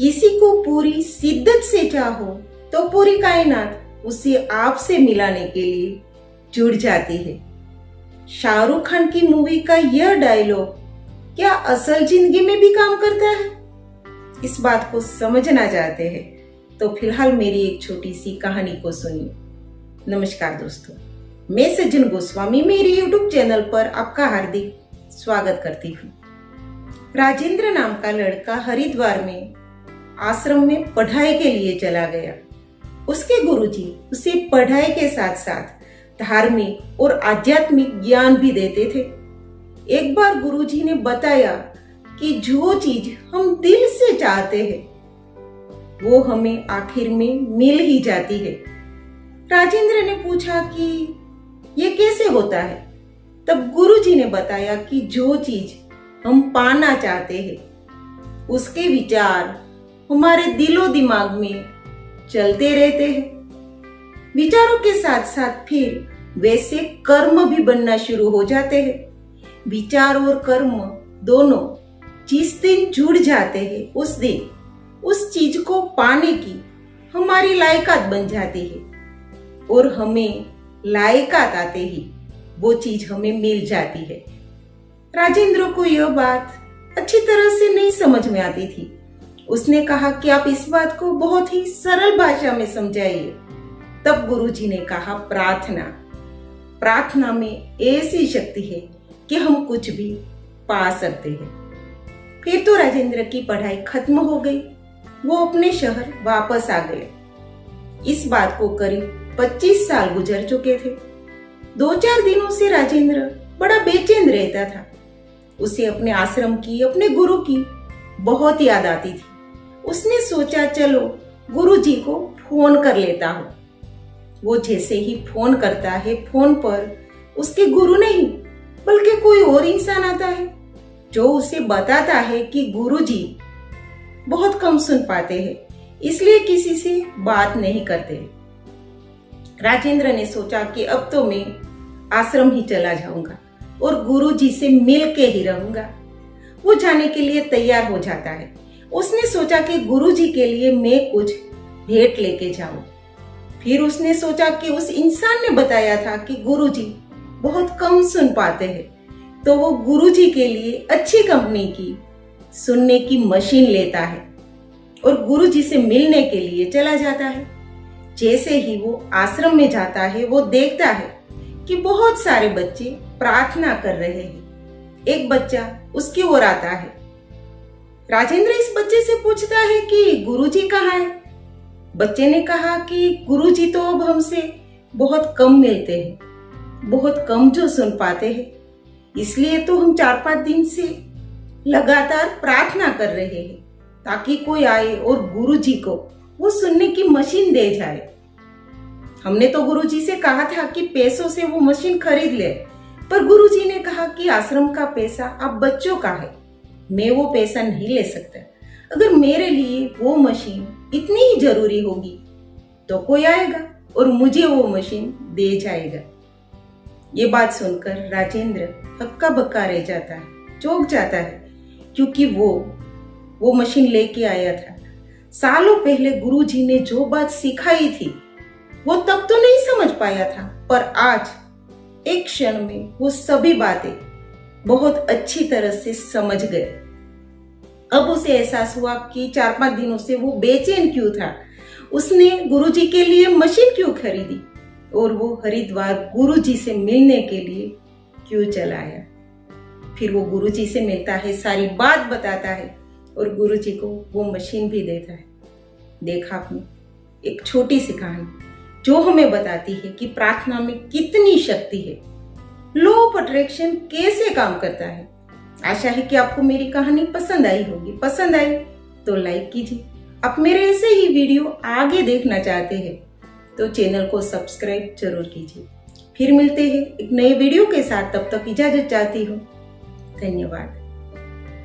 किसी को पूरी शिद्दत से चाहो तो पूरी कायनात उसे आपसे मिलाने के लिए जुड़ जाती है। शाहरुख खान की मूवी का यह डायलॉग क्या असल जिंदगी में भी काम करता है? इस बात को समझना चाहते हैं तो फिलहाल मेरी एक छोटी सी कहानी को सुनिए। नमस्कार दोस्तों, मैं सज्जन गोस्वामी मेरे YouTube चैनल पर आपका हार्दिक स्वागत करती हूँ। राजेंद्र नाम का लड़का हरिद्वार में आश्रम में पढ़ाई के लिए चला गया। उसके गुरुजी उसे पढ़ाई के साथ साथ धार्मिक और आध्यात्मिक ज्ञान भी देते थे। एक बार गुरुजी ने बताया कि जो चीज हम दिल से चाहते हैं वो हमें आखिर में मिल ही जाती है। राजेंद्र ने पूछा कि ये कैसे होता है? तब गुरुजी ने बताया कि जो चीज हम पाना चाहते हैं उसके विचार हमारे दिलो दिमाग में चलते रहते हैं। विचारों के साथ साथ फिर वैसे कर्म भी बनना शुरू हो जाते हैं। विचार और कर्म दोनों जिस दिन जुड़ जाते हैं उस दिन उस चीज को पाने की हमारी लायकात बन जाती है और हमें लायकात आते ही वो चीज हमें मिल जाती है। राजेंद्र को यह बात अच्छी तरह से नहीं समझ में आती थी। उसने कहा कि आप इस बात को बहुत ही सरल भाषा में समझाइए। तब गुरुजी ने कहा, प्रार्थना में ऐसी शक्ति है कि हम कुछ भी पा सकते हैं। फिर तो राजेंद्र की पढ़ाई खत्म हो गई। वो अपने शहर वापस आ गए। इस बात को करीब 25 साल गुजर चुके थे। 2-4 दिनों से राजेंद्र बड़ा बेचैन रहता था। उसे अपने आश्रम की, अपने गुरु की बहुत याद आती थी। उसने सोचा चलो गुरुजी को फोन कर लेता हूँ। वो जैसे ही फोन करता है, फोन पर उसके गुरु नहीं बल्कि कोई और इंसान आता है जो उसे बताता है कि गुरुजी बहुत कम सुन पाते हैं, इसलिए किसी से बात नहीं करते। राजेंद्र ने सोचा कि अब तो मैं आश्रम ही चला जाऊंगा और गुरुजी से मिल के ही रहूंगा। वो जाने के लिए तैयार हो जाता है। उसने सोचा कि गुरुजी के लिए मैं कुछ भेंट लेके जाऊं। फिर उसने सोचा कि उस इंसान ने बताया था कि गुरुजी बहुत कम सुन पाते हैं, तो वो गुरुजी के लिए अच्छी कंपनी की सुनने की मशीन लेता है और गुरुजी से मिलने के लिए चला जाता है। जैसे ही वो आश्रम में जाता है, वो देखता है कि बहुत सारे बच्चे प्रार्थना कर रहे हैं। एक बच्चा उसकी ओर आता है। राजेंद्र इस बच्चे से पूछता है कि गुरुजी कहाँ है? बच्चे ने कहा कि गुरुजी तो अब हमसे बहुत कम मिलते हैं, बहुत कम जो सुन पाते हैं, इसलिए तो हम 4-5 दिन से लगातार प्रार्थना कर रहे हैं ताकि कोई आए और गुरुजी को वो सुनने की मशीन दे जाए। हमने तो गुरुजी से कहा था कि पैसों से वो मशीन खरीद ले, पर गुरुजी ने कहा कि आश्रम का पैसा अब बच्चों का है, मैं वो पैसा नहीं ले सकता। अगर मेरे लिए वो मशीन इतनी ही जरूरी होगी तो कोई आएगा और मुझे वो मशीन दे जाएगा। ये बात सुनकर राजेंद्र हक्का बक्का रह जाता है, चौंक जाता है, क्योंकि वो मशीन लेके आया था। सालों पहले गुरुजी ने जो बात सिखाई थी वो तब तो नहीं समझ पाया था, पर आज एक क्षण में वो सभी बातें बहुत अच्छी तरह से समझ गए। अब उसे एहसास हुआ कि 4-5 दिनों से वो बेचैन क्यों था, उसने गुरुजी के लिए मशीन क्यों खरीदी और वो हरिद्वार गुरुजी से मिलने के लिए क्यों चला आया। फिर वो गुरुजी से मिलता है, सारी बात बताता है और गुरुजी को वो मशीन भी देता है। देखा आपने, एक छोटी सी कहानी जो हमें बताती है कि प्रार्थना में कितनी शक्ति है, लॉ ऑफ अट्रैक्शन कैसे काम करता है। आशा है कि आपको मेरी कहानी पसंद आई होगी। पसंद आई तो लाइक कीजिए। आप मेरे ऐसे ही वीडियो आगे देखना चाहते हैं तो चैनल को सब्सक्राइब जरूर कीजिए। फिर मिलते हैं एक नए वीडियो के साथ, तब तक इजाजत चाहती हूँ। धन्यवाद।